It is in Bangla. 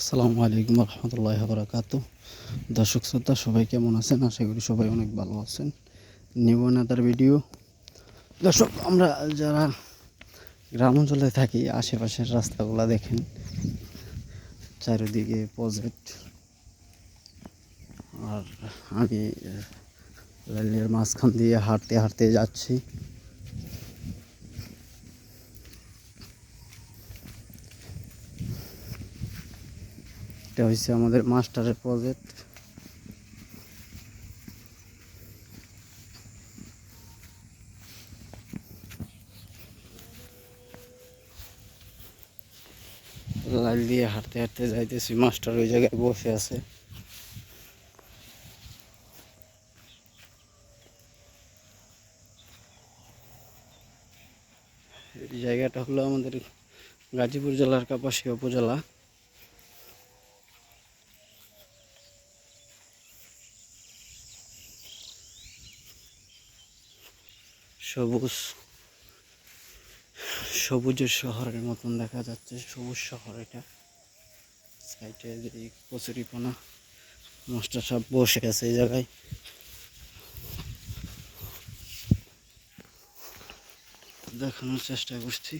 আসসালামু আলাইকুম রহমতুল্লাহি বারাকাতু। দর্শক শ্রোতা সবাই কেমন আছেন? আশা করি সবাই অনেক ভালো আছেন। New another video. দর্শক, আমরা যারা গ্রাম অঞ্চলে থাকি, আশেপাশের রাস্তাগুলো দেখেন, চারিদিকে প্রজেক্ট। আর আমি রেলের মাঝখান দিয়ে হাঁটতে হাঁটতে যাচ্ছি। এটা হচ্ছে আমাদের মাস্টারের প্রজেক্ট। লাইন দিয়ে হাঁটতে হাঁটতে যাইতেছি, মাস্টার ওই জায়গায় বসে আছে। এই জায়গাটা হলো আমাদের গাজীপুর জেলার কাপাসিয়া উপজেলা। সবুজ সবুজের শহরের মতন দেখা যাচ্ছে, সবুজ শহর এটা। সাইডে এই কচুরিপানা, মাস্টার সাহেব বসে আছে এই জায়গায়। দেখানোর চেষ্টা করছি।